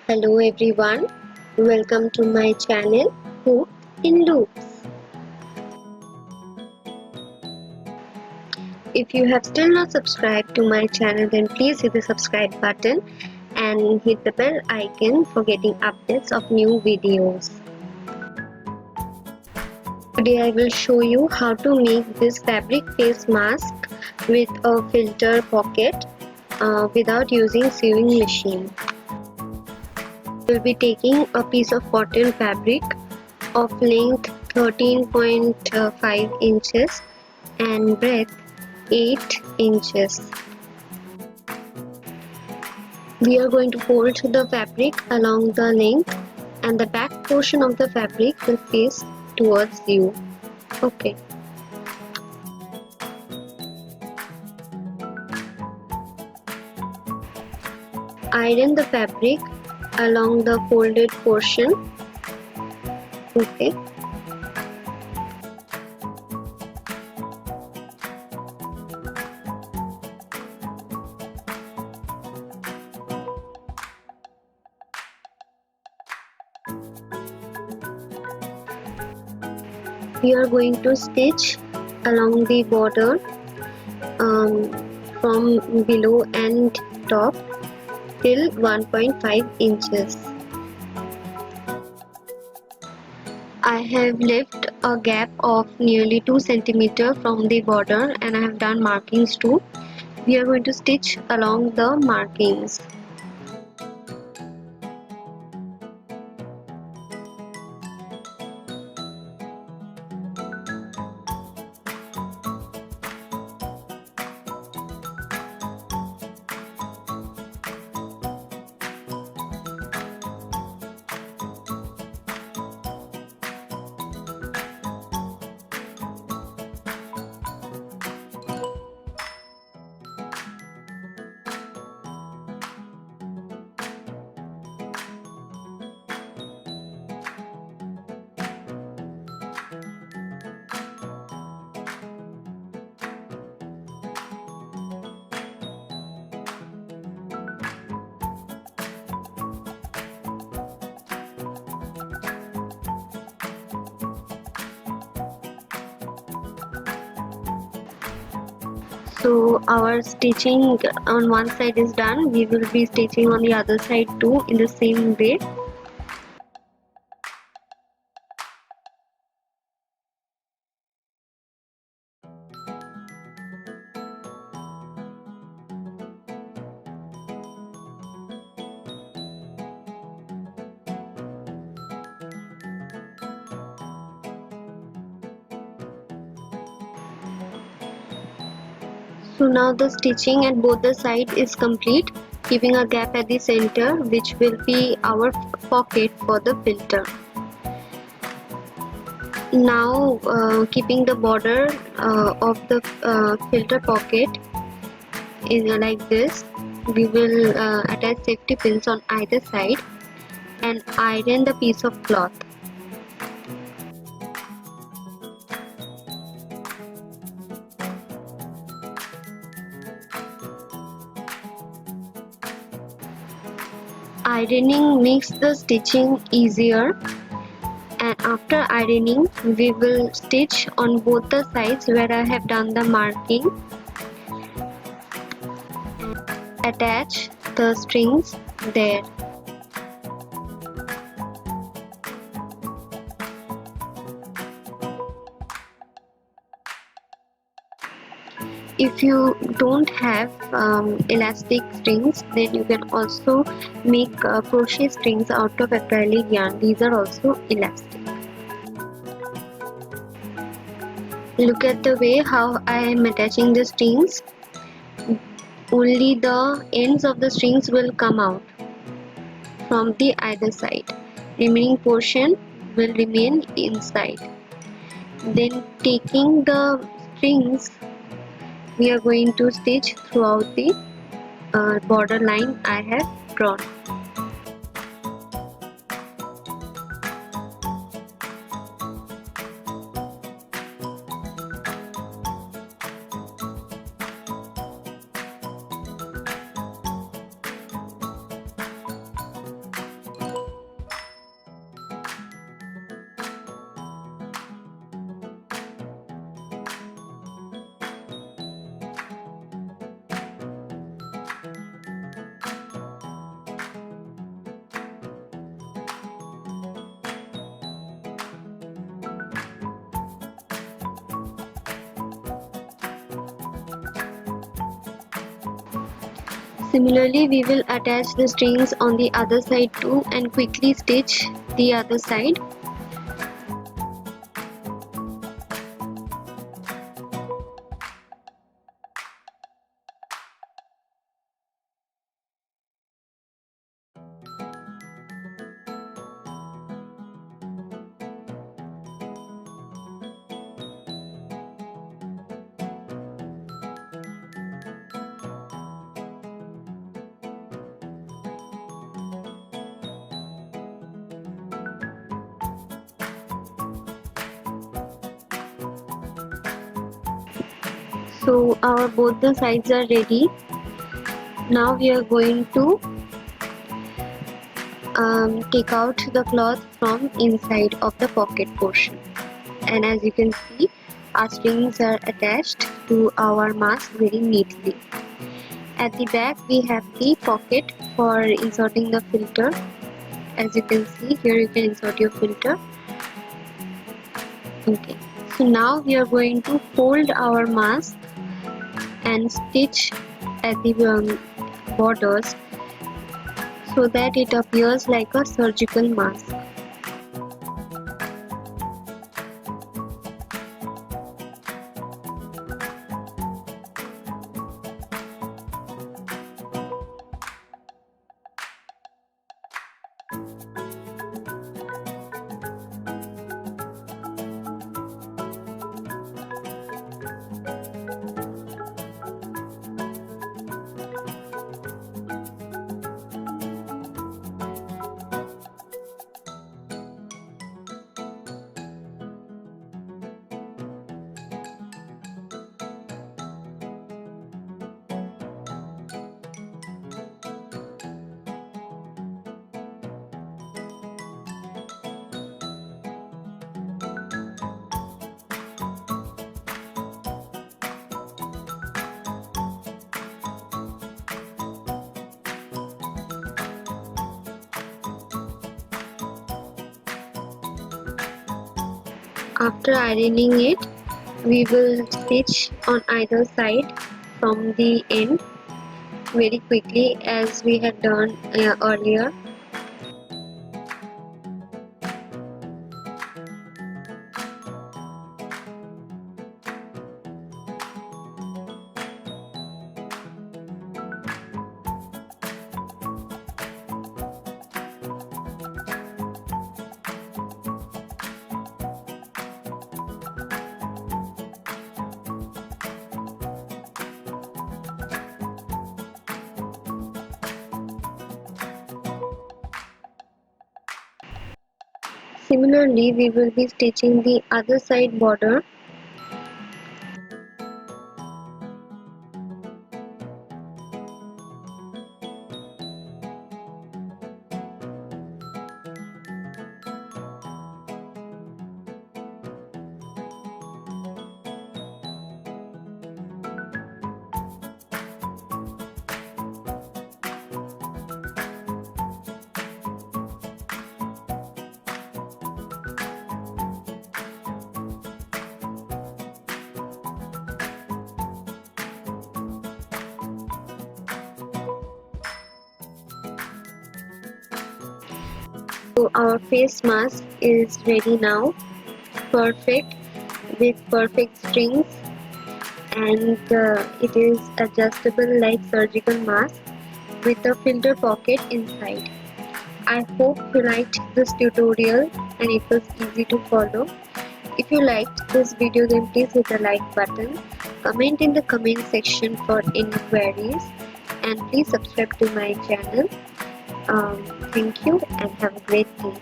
Hello everyone, welcome to my channel Hook in Loops. If you have still not subscribed to my channel, then please hit the subscribe button and hit the bell icon for getting updates of new videos. Today I will show you how to make this fabric face mask with a filter pocket without using sewing machine. We will be taking a piece of cotton fabric of length 13.5 inches and breadth 8 inches. We are going to fold the fabric along the length and the back portion of the fabric will face towards you. Okay. Iron the fabric along the folded portion. Okay. We are going to stitch along the border from below and top till 1.5 inches. I have left a gap of nearly 2 cm from the border and I have done markings too. We are going to stitch along the markings. So our stitching on one side is done. We will be stitching on the other side too in the same way. So now the stitching at both the sides is complete, keeping a gap at the center which will be our pocket for the filter. Now keeping the border of the filter pocket in like this, we will attach safety pins on either side and iron the piece of cloth. Ironing makes the stitching easier, and after ironing we will stitch on both the sides where I have done the marking. Attach the strings there. If you don't have elastic strings, then you can also make crochet strings out of acrylic yarn. These are also elastic. Look at the way how I am attaching the strings. Only the ends of the strings will come out from the either side. Remaining portion will remain inside. Then taking the strings, we are going to stitch throughout the border line I have drawn. Similarly, we will attach the strings on the other side too and quickly stitch the other side. So our both the sides are ready. Now we are going to take out the cloth from inside of the pocket portion, and as you can see, our strings are attached to our mask very neatly. At the back we have the pocket for inserting the filter. As you can see here, you can insert your filter. Okay, so now we are going to fold our mask and stitch at the borders so that it appears like a surgical mask. After ironing it, we will stitch on either side from the end very quickly as we had done earlier. Similarly, we will be stitching the other side border. So our face mask is ready now, perfect, with perfect strings, and it is adjustable like surgical mask with a filter pocket inside. I hope you liked this tutorial and it was easy to follow. If you liked this video, then please hit the like button, comment in the comment section for any queries, and please subscribe to my channel. Thank you and have a great day.